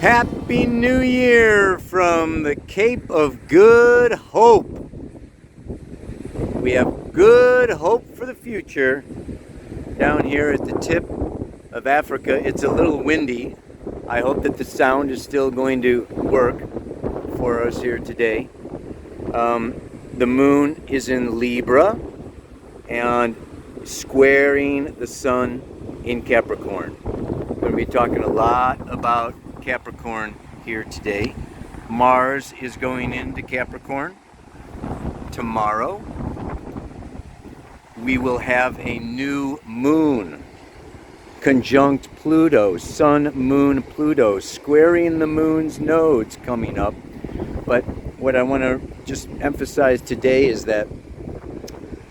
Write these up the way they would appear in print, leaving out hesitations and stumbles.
Happy New Year from the Cape of Good Hope. We have good hope for the future down here at the tip of Africa. It's a little windy. I hope that the sound is still going to work for us here today. The moon is in Libra and squaring the sun in Capricorn. We're going to be talking a lot about Capricorn here today. Mars is going into Capricorn tomorrow. We will have a new moon conjunct Pluto, Sun, Moon, Pluto, squaring the moon's nodes coming up. But what I want to just emphasize today is that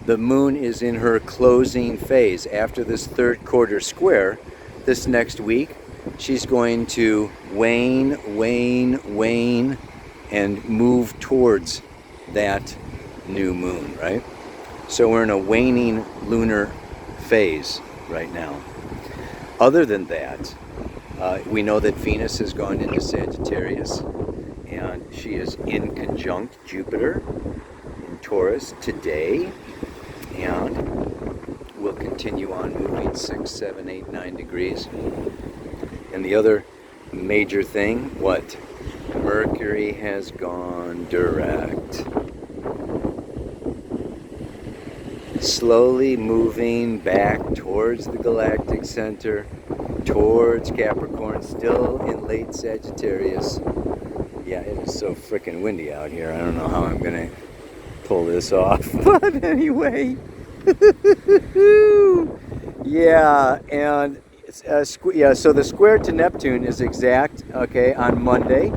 the moon is in her closing phase. After this third quarter square, this next week, she's going to wane, and move towards that new moon, right? So we're in a waning lunar phase right now. Other than that, we know that Venus has gone into Sagittarius, and she is in conjunct Jupiter in Taurus today, and will continue on moving 6, 7, 8, 9 degrees. And the other major thing, what? Mercury has gone direct. Slowly moving back towards the galactic center, towards Capricorn, still in late Sagittarius. Yeah, it is so freaking windy out here. I don't know how I'm gonna pull this off, but anyway. Yeah, and so the square to Neptune is exact, okay, on Monday.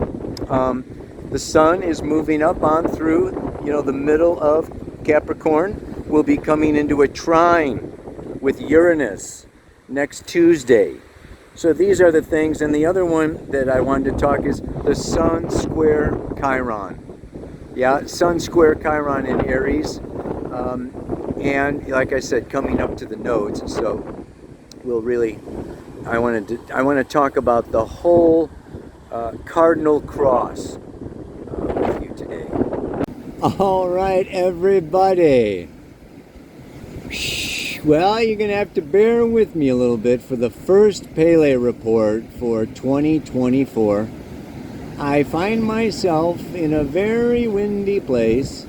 The sun is moving up on through, the middle of Capricorn. We'll be coming into a trine with Uranus next Tuesday. So these are the things. And the other one that I wanted to talk is the Sun square Chiron. Yeah, Sun square Chiron in Aries. And like I said, coming up to the nodes. So we'll really, I want to talk about the whole cardinal cross with you today. All right, everybody. Well, you're going to have to bear with me a little bit for the first Pele report for 2024. I find myself in a very windy place,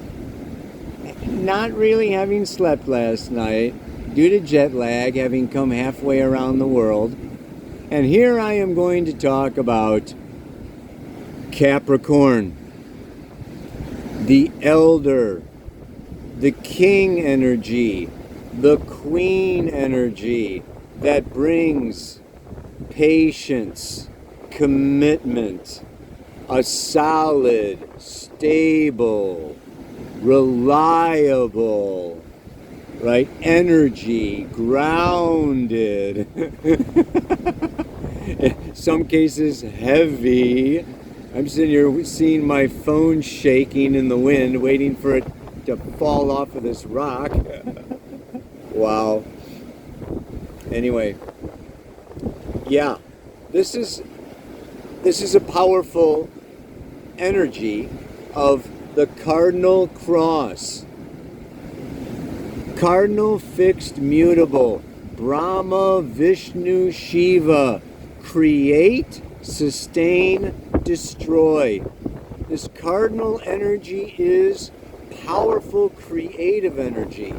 not really having slept last night due to jet lag, having come halfway around the world. And here I am going to talk about Capricorn, the elder, the king energy, the queen energy that brings patience, commitment, a solid, stable, reliable, right, energy, grounded, in some cases heavy. I'm sitting here seeing my phone shaking in the wind, waiting for it to fall off of this rock. Wow. Anyway, yeah, this is a powerful energy of the cardinal cross. Cardinal fixed mutable. Brahma, Vishnu, Shiva. Create, sustain, destroy. This cardinal energy is powerful creative energy.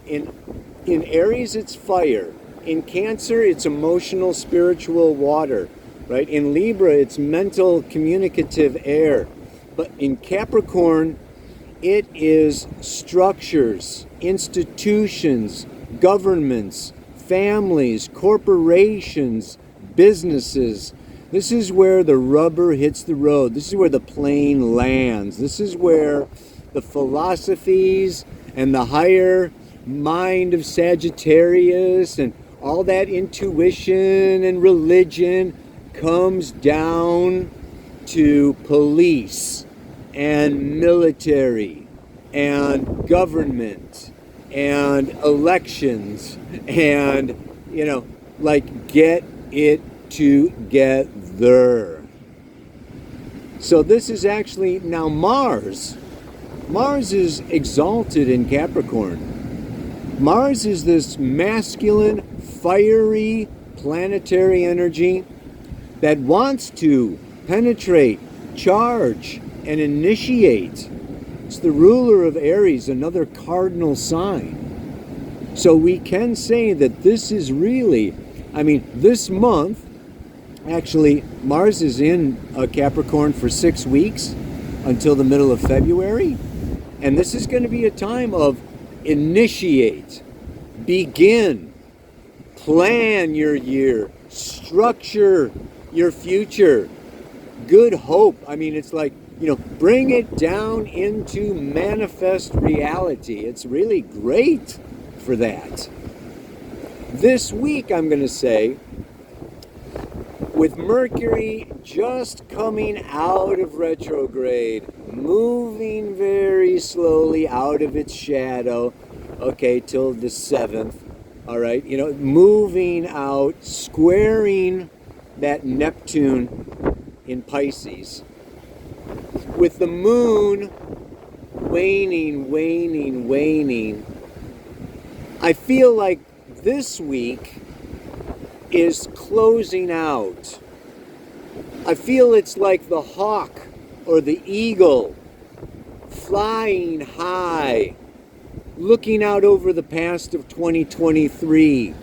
In Aries, it's fire. In Cancer, it's emotional, spiritual water, right? In Libra, it's mental, communicative air. But in Capricorn, it is structures, institutions, governments, families, corporations, businesses. This is where the rubber hits the road. This is where the plane lands. This is where the philosophies and the higher mind of Sagittarius and all that intuition and religion comes down to police and military and government and elections and, like, get it together. So this is actually now Mars. Mars is exalted in Capricorn. Mars is this masculine, fiery, planetary energy that wants to penetrate, charge, and initiate. It's the ruler of Aries, another cardinal sign. So we can say that this is really, this month, actually, Mars is in Capricorn for 6 weeks until the middle of February. And this is going to be a time of initiate, begin, plan your year, structure your future, good hope. It's like, bring it down into manifest reality. It's really great for that. This week, I'm going to say, with Mercury just coming out of retrograde, moving very slowly out of its shadow, till the 7th, all right, moving out, squaring that Neptune in Pisces, with the moon waning, I feel like this week is closing out. I feel it's like the hawk or the eagle flying high, looking out over the past of 2023,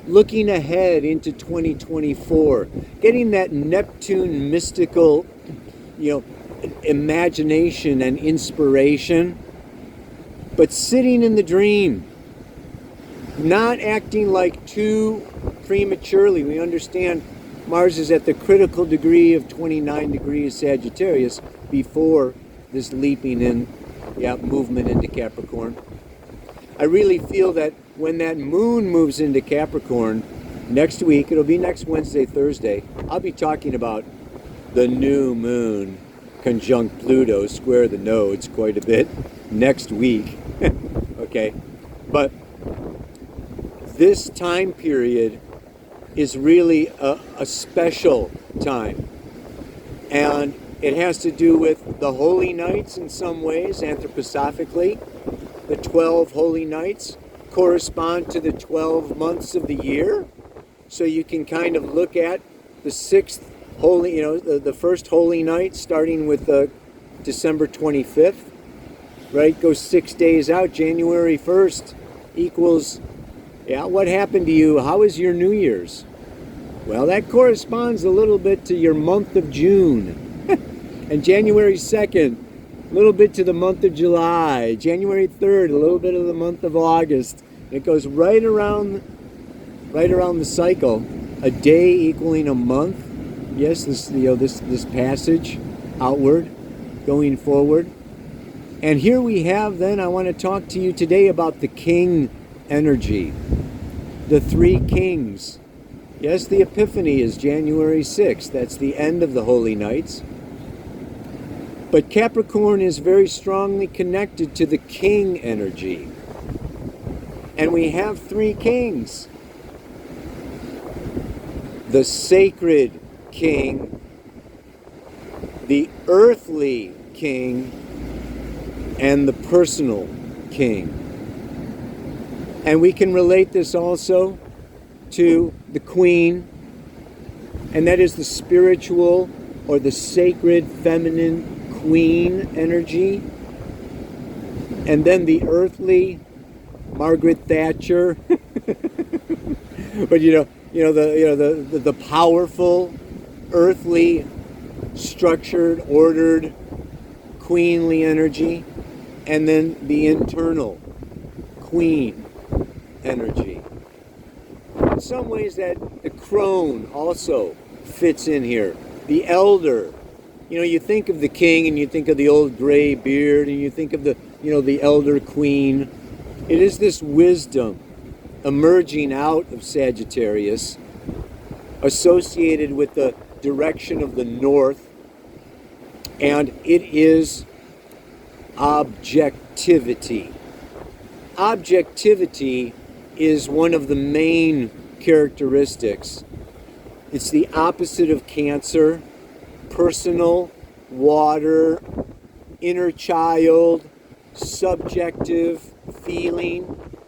looking ahead into 2024, getting that Neptune mystical, imagination and inspiration, but sitting in the dream, not acting like too prematurely. We understand Mars is at the critical degree of 29 degrees Sagittarius before this leaping in, movement into Capricorn. I really feel that when that moon moves into Capricorn next week, it'll be next Wednesday, Thursday, I'll be talking about the new moon conjunct Pluto, square the nodes quite a bit next week. Okay, but this time period is really a special time, and it has to do with the holy nights in some ways. Anthroposophically, the 12 holy nights correspond to the 12 months of the year, so you can kind of look at the 6th holy, the first holy night starting with December 25th, right? Goes 6 days out. January 1st equals, what happened to you? How was your New Year's? Well, that corresponds a little bit to your month of June. And January 2nd, a little bit to the month of July. January 3rd, a little bit of the month of August. It goes right around the cycle, a day equaling a month. Yes, this passage outward, going forward. And here we have then, I want to talk to you today about the king energy, the 3 kings. Yes, the Epiphany is January 6th. That's the end of the holy nights. But Capricorn is very strongly connected to the king energy. And we have 3 kings. The sacred king, the earthly king, and the personal king. And we can relate this also to the queen, and that is the spiritual or the sacred feminine queen energy, and then the earthly Margaret Thatcher, but the powerful, earthly, structured, ordered, queenly energy, and then the internal queen energy. In some ways, that the crone also fits in here. The elder. You think of the king and you think of the old gray beard and you think of the elder queen. It is this wisdom emerging out of Sagittarius, associated with the direction of the north, and it is objectivity. Objectivity is one of the main characteristics. It's the opposite of Cancer, personal water, inner child, subjective feeling.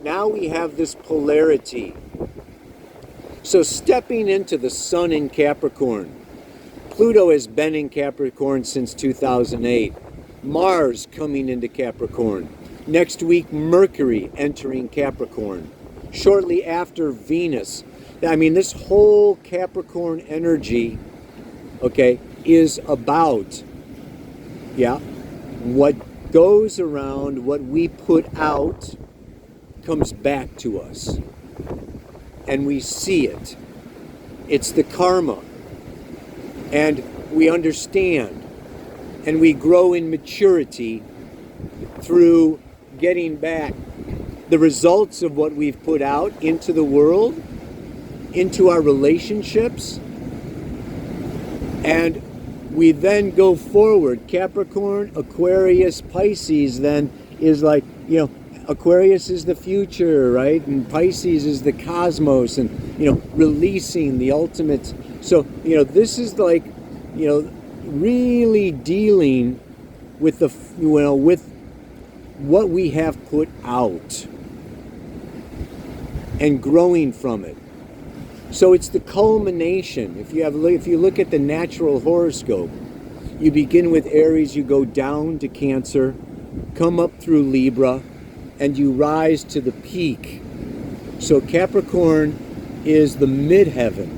Now we have this polarity. So stepping into the sun in Capricorn, Pluto has been in Capricorn since 2008. Mars coming into Capricorn. Next week, Mercury entering Capricorn. Shortly after, Venus. I mean, this whole Capricorn energy, okay, is about, what goes around, what we put out, comes back to us. And we see it. It's the karma. And we understand. And we grow in maturity through getting back the results of what we've put out into the world, into our relationships. And we then go forward. Capricorn, Aquarius, Pisces then is like, Aquarius is the future, right? And Pisces is the cosmos and, releasing the ultimate. So, this is like, really dealing with with what we have put out and growing from it. So it's the culmination. If you look at the natural horoscope, you begin with Aries, you go down to Cancer, come up through Libra, and you rise to the peak. So Capricorn is the midheaven.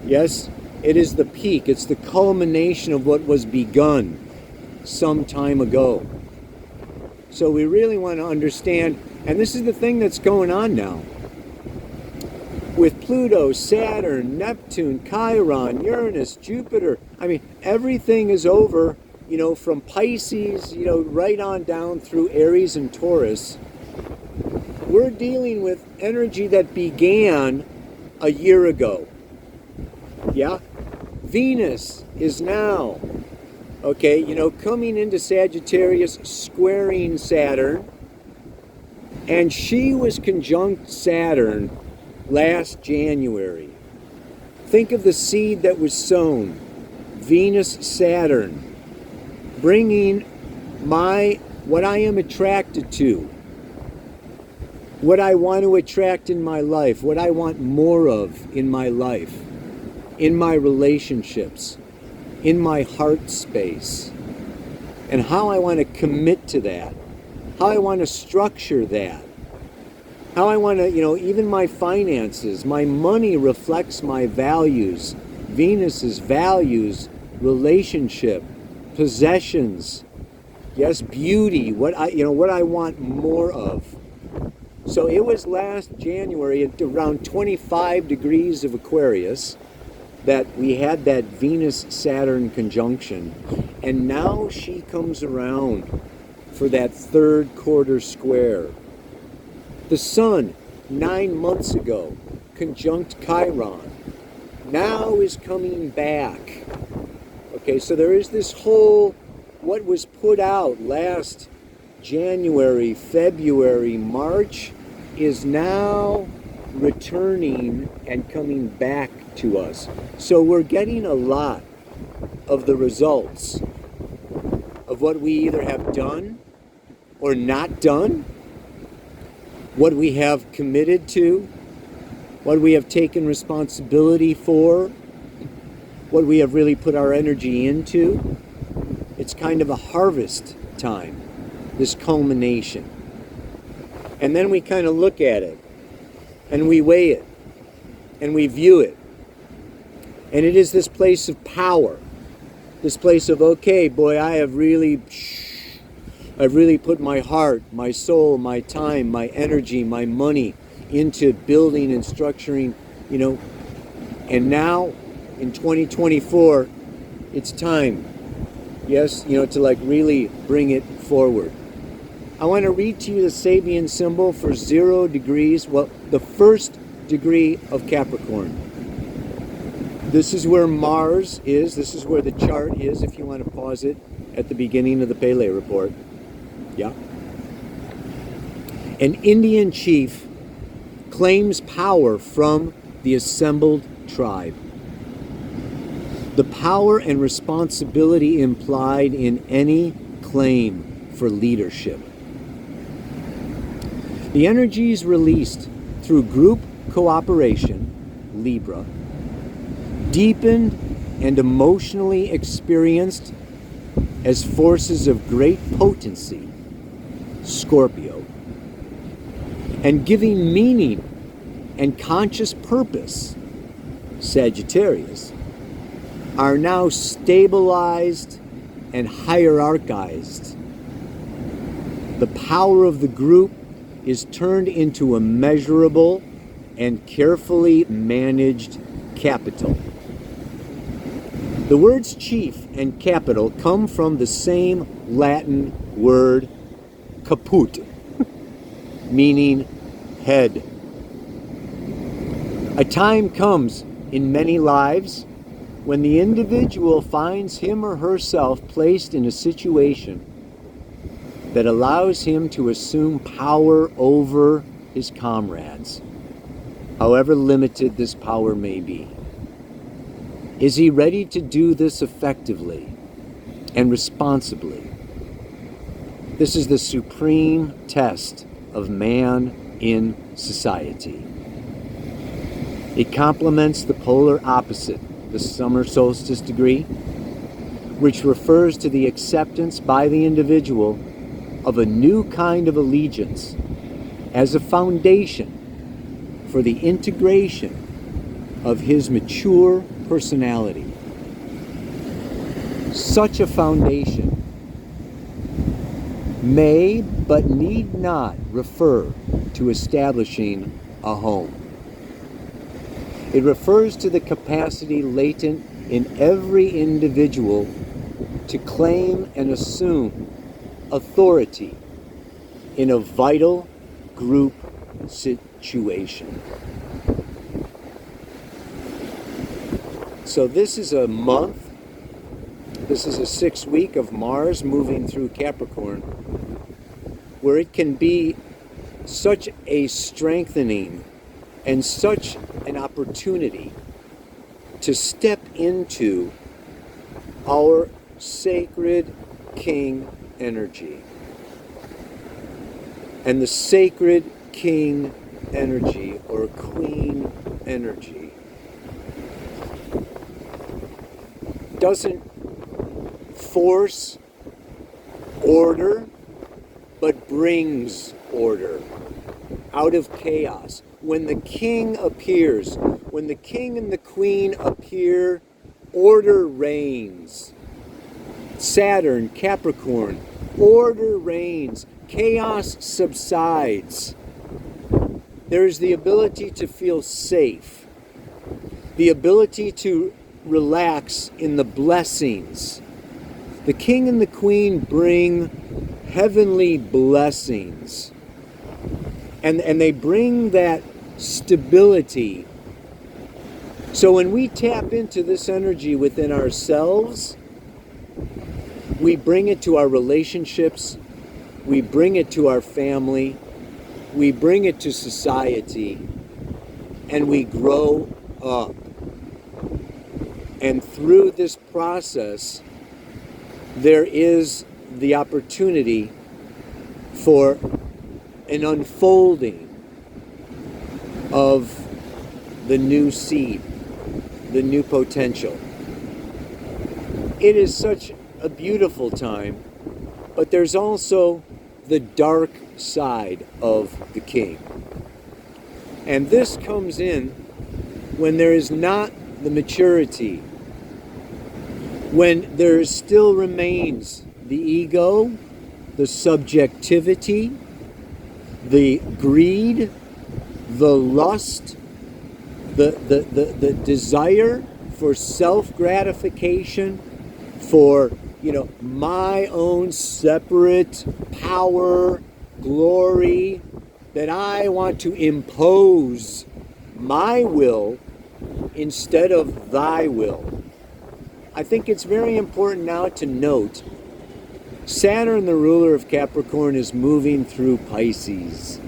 Yes, it is the peak. It's the culmination of what was begun some time ago. So we really want to understand, and this is the thing that's going on now. With Pluto, Saturn, Neptune, Chiron, Uranus, Jupiter. I mean, everything is over, from Pisces, right on down through Aries and Taurus. We're dealing with energy that began a year ago. Yeah? Venus is now, coming into Sagittarius, squaring Saturn. And she was conjunct Saturn last January. Think of the seed that was sown. Venus, Saturn, bringing what I am attracted to, what I want to attract in my life, what I want more of in my life, in my relationships, in my heart space, and how I want to commit to that, how I want to structure that, how I want to, even my finances, my money reflects my values. Venus's values, relationship, possessions, yes, beauty, what I want more of. So it was last January at around 25 degrees of Aquarius that we had that Venus-Saturn conjunction. And now she comes around for that third quarter square. The Sun, 9 months ago, conjunct Chiron, now is coming back. Okay, so there is this whole, what was put out last January, February, March, is now returning and coming back to us. So we're getting a lot of the results of what we either have done or not done, what we have committed to, what we have taken responsibility for, what we have really put our energy into. It's kind of a harvest time, this culmination. And then we kind of look at it, and we weigh it, and we view it. And it is this place of power, this place of, okay, boy, I've really put my heart, my soul, my time, my energy, my money into building and structuring, and now in 2024, it's time, yes, to like really bring it forward. I want to read to you the Sabian symbol for 0 degrees, well, the first degree of Capricorn. This is where Mars is. This is where the chart is, if you want to pause it at the beginning of the Pele report. Yeah. An Indian chief claims power from the assembled tribe. the power and responsibility implied in any claim for leadership. The energies released through group cooperation, Libra, deepened and emotionally experienced as forces of great potency, Scorpio, and giving meaning and conscious purpose, Sagittarius, are now stabilized and hierarchized. The power of the group is turned into a measurable and carefully managed capital. The words chief and capital come from the same Latin word caput, meaning head. A time comes in many lives when the individual finds him or herself placed in a situation that allows him to assume power over his comrades, however limited this power may be. Is he ready to do this effectively and responsibly? This is the supreme test of man in society. It complements the polar opposite, the summer solstice degree, which refers to the acceptance by the individual of a new kind of allegiance as a foundation for the integration of his mature personality. Such a foundation may but need not refer to establishing a home. It refers to the capacity latent in every individual to claim and assume authority in a vital group situation. So this is a month, this is a 6 week of Mars moving through Capricorn, where it can be such a strengthening and such an opportunity to step into our sacred king energy. And the sacred king energy or queen energy doesn't force order, but brings order out of chaos. When the king appears, when the king and the queen appear, order reigns. Saturn, Capricorn, order reigns. Chaos subsides. There is the ability to feel safe, the ability to relax in the blessings. The king and the queen bring heavenly blessings. And they bring that stability. So when we tap into this energy within ourselves, we bring it to our relationships, we bring it to our family, we bring it to society, and we grow up. And through this process, there is the opportunity for an unfolding of the new seed, the new potential. It is such a beautiful time, but there's also the dark side of the king. And this comes in when there is not the maturity, when there still remains the ego, the subjectivity, the greed, the lust, the desire for self-gratification, for my own separate power, glory, that I want to impose my will instead of thy will. I think it's very important now to note Saturn, the ruler of Capricorn, is moving through Pisces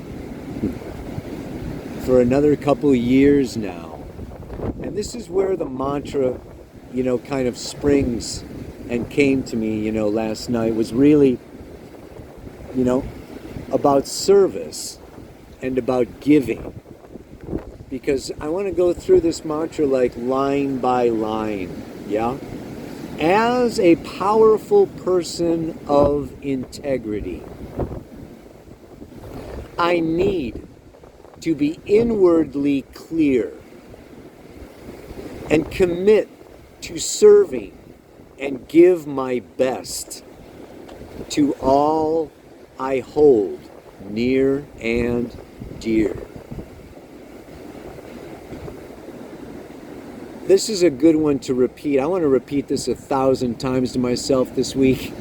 for another couple of years now. And this is where the mantra kind of springs and came to me, last night was really, about service and about giving. Because I want to go through this mantra like line by line, yeah? As a powerful person of integrity, I need to be inwardly clear and commit to serving and give my best to all I hold near and dear. This is a good one to repeat. I want to repeat this 1,000 times to myself this week.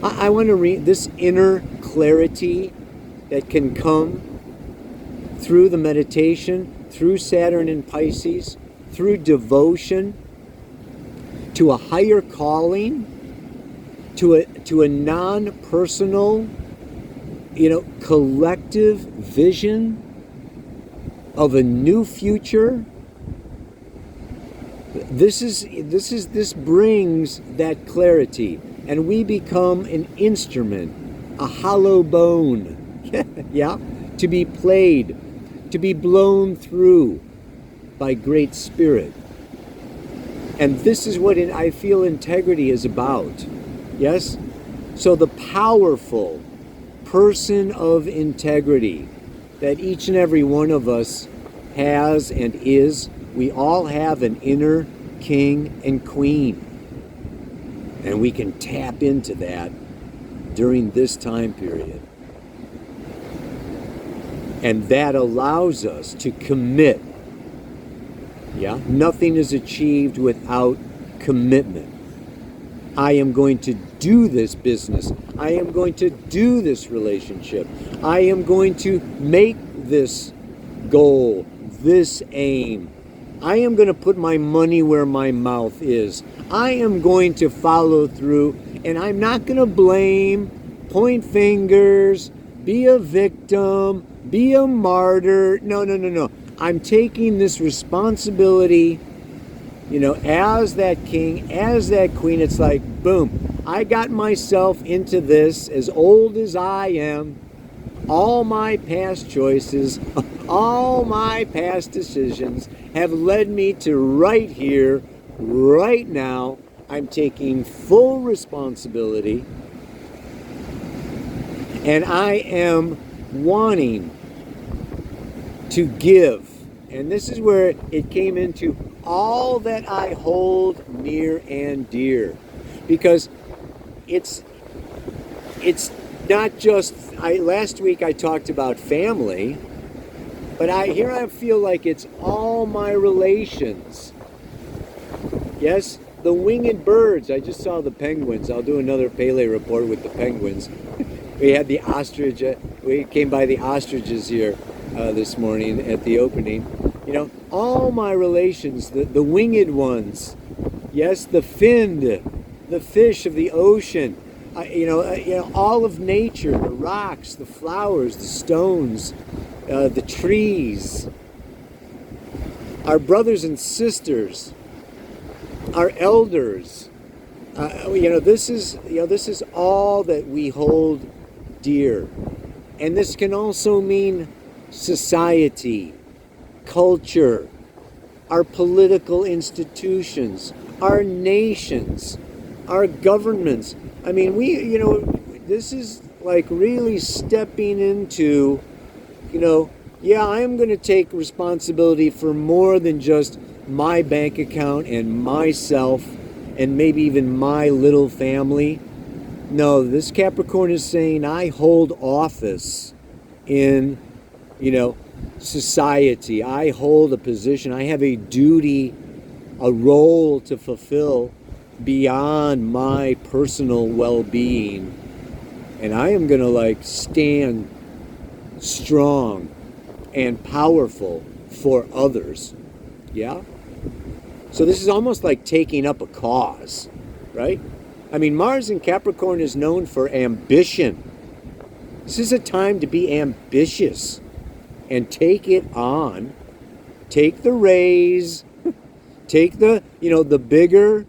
I want to read this inner clarity that can come through the meditation, through Saturn in Pisces, through devotion to a higher calling, to a non-personal, collective vision of a new future. This brings that clarity, and we become an instrument, a hollow bone, yeah, to be played, to be blown through by Great Spirit. And this is what I feel integrity is about. Yes? So the powerful person of integrity that each and every one of us has and is, we all have an inner king and queen. And we can tap into that during this time period. And that allows us to commit. Yeah? Nothing is achieved without commitment. I am going to do this business. I am going to do this relationship. I am going to make this goal, this aim. I am going to put my money where my mouth is. I am going to follow through, and I'm not going to blame, point fingers, be a victim, be a martyr. No. I'm taking this responsibility, as that king, as that queen. It's like, boom, I got myself into this as old as I am. All my past choices, all my past decisions have led me to right here, right now. I'm taking full responsibility, and I am wanting to give. And this is where it came into all that I hold near and dear. Because it's not just, last week I talked about family, but I feel like it's all my relations. Yes, the winged birds. I just saw the penguins. I'll do another Pele report with the penguins. We had the ostrich. We came by the ostriches here this morning at the opening. All my relations, the winged ones. Yes, the finned, the fish of the ocean. All of nature, the rocks, the flowers, the stones, the trees, our brothers and sisters, our elders. This is all that we hold dear. And this can also mean society, culture, our political institutions, our nations, our governments. I mean, this is like really stepping into, I am going to take responsibility for more than just my bank account and myself and maybe even my little family. No, this Capricorn is saying I hold office in, society. I hold a position. I have a duty, a role to fulfill beyond my personal well-being. And I am going to stand strong and powerful for others. Yeah? So this is almost like taking up a cause, right? I mean, Mars in Capricorn is known for ambition. This is a time to be ambitious and take it on. Take the raise, Take the, the bigger,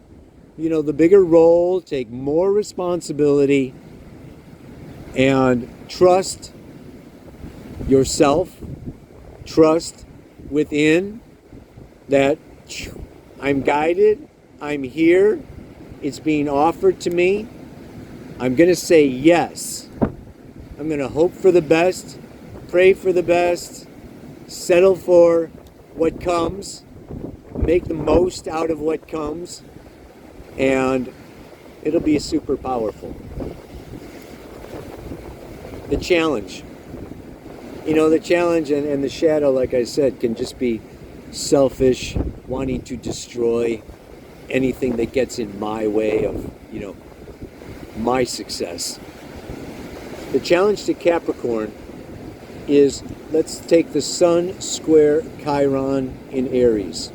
the bigger role, take more responsibility, and trust yourself, trust within that I'm guided, I'm here, it's being offered to me. I'm going to say yes. I'm going to hope for the best, pray for the best, settle for what comes, make the most out of what comes, and it'll be super powerful. The challenge. The challenge and the shadow, like I said, can just be selfish, wanting to destroy anything that gets in my way of, my success. The challenge to Capricorn is, let's take the Sun square Chiron in Aries.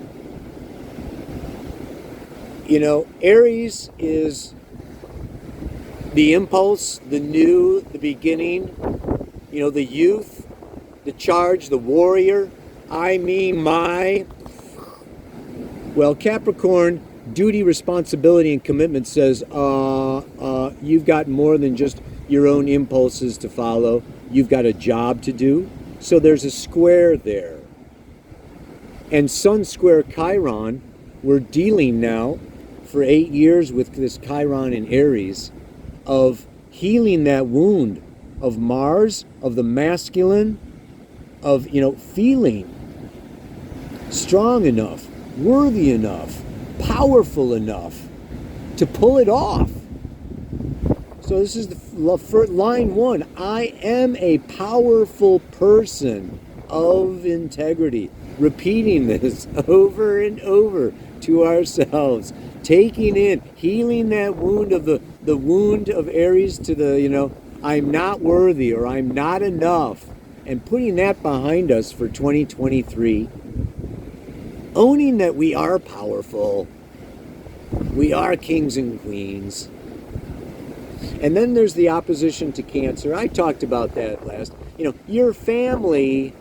Aries is the impulse, the new, the beginning, the youth, the charge, the warrior, I, me, my. Well, Capricorn, duty, responsibility, and commitment says, you've got more than just your own impulses to follow. You've got a job to do. So there's a square there. And Sun square Chiron, we're dealing now for 8 years with this Chiron in Aries of healing that wound of Mars, of the masculine, of, feeling strong enough, worthy enough, powerful enough to pull it off. So this is the line one. I am a powerful person of integrity. Repeating this over and over to ourselves. Taking in, healing that wound of the wound of Aries to the, I'm not worthy or I'm not enough. And putting that behind us for 2023. Owning that we are powerful. We are kings and queens. And then there's the opposition to Cancer. I talked about that last. Your family,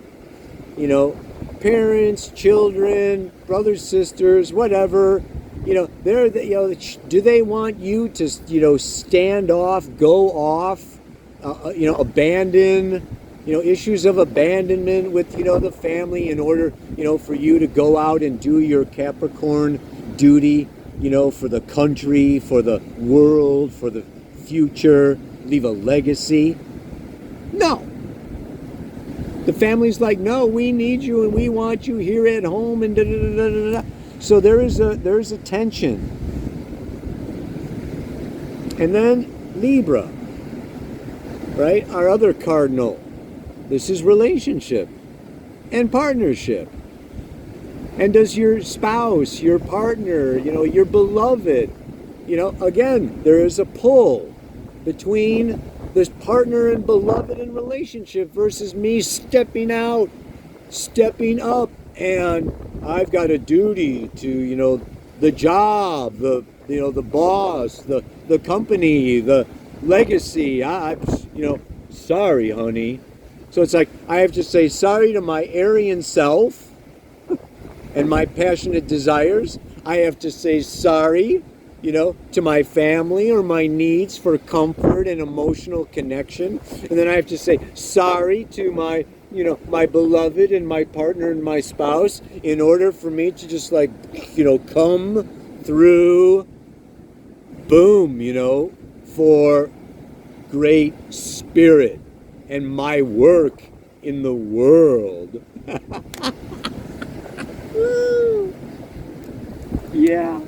parents, children, brothers, sisters, whatever, they're, do they want you to, stand off, go off, abandon, issues of abandonment with, the family in order, for you to go out and do your Capricorn duty, for the country, for the world, for the future, leave a legacy? No. The family's like, no, we need you and we want you here at home and da da da da da. So there's a tension. And then Libra, right? Our other cardinal. This is relationship and partnership. And does your spouse, your partner, your beloved, again, there is a pull between this partner and beloved in relationship versus me stepping out, stepping up, and I've got a duty to, the job, the boss, the company, the legacy. Sorry, honey. So it's like I have to say sorry to my Aryan self and my passionate desires. I have to say sorry, to my family or my needs for comfort and emotional connection. And then I have to say sorry to my, my beloved and my partner and my spouse in order for me to just come through, boom, for great spirit and my work in the world. Yeah.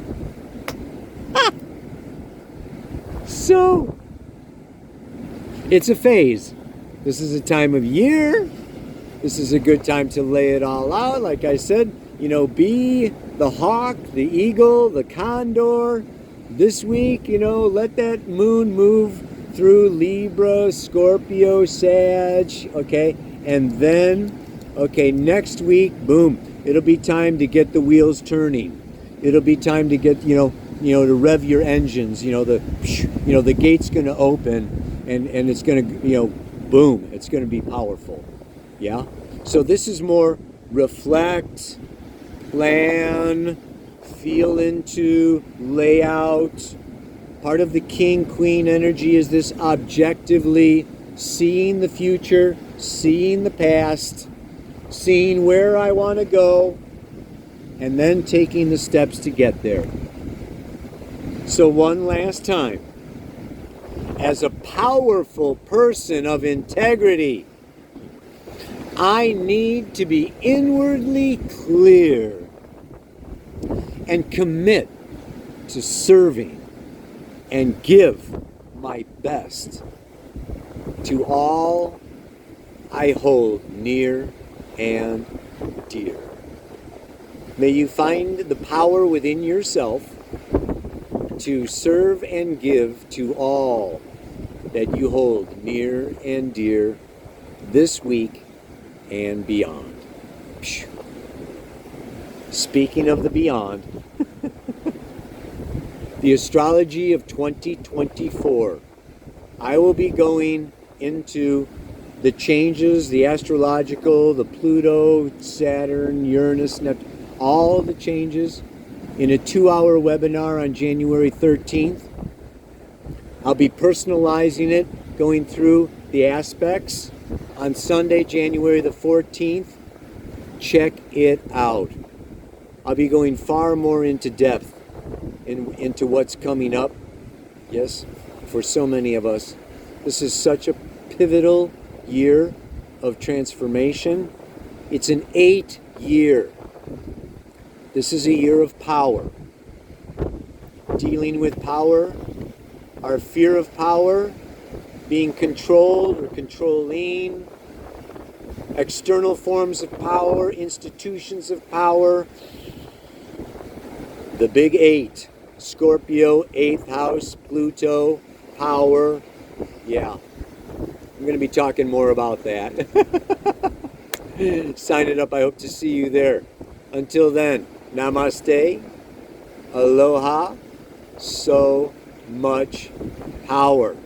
So, it's a phase. This is a time of year. This is a good time to lay it all out. Like I said, be the hawk, the eagle, the condor. This week, let that moon move through Libra, Scorpio, Sag, okay? And then, next week, boom, it'll be time to get the wheels turning. It'll be time to get, to rev your engines, the gate's going to open and it's going to, boom, it's going to be powerful. Yeah? So this is more reflect, plan, feel into, lay out. Part of the king, queen energy is this objectively seeing the future, seeing the past, seeing where I want to go, and then taking the steps to get there. So one last time, as a powerful person of integrity, I need to be inwardly clear and commit to serving and give my best to all I hold near and dear. May you find the power within yourself to serve and give to all that you hold near and dear this week and beyond. Speaking of the beyond, the astrology of 2024, I will be going into the changes, the astrological, the Pluto, Saturn, Uranus, Neptune, all the changes in a 2-hour webinar on January 13th. I'll be personalizing it, going through the aspects on Sunday, January the 14th. Check it out. I'll be going far more into depth into what's coming up. Yes, for so many of us, this is such a pivotal year of transformation. It's an 8-year. This is a year of power. Dealing with power, our fear of power, being controlled or controlling, external forms of power, institutions of power. The big 8, Scorpio, 8th house, Pluto, power. Yeah, I'm going to be talking more about that. Sign it up. I hope to see you there. Until then, namaste, aloha, so much power.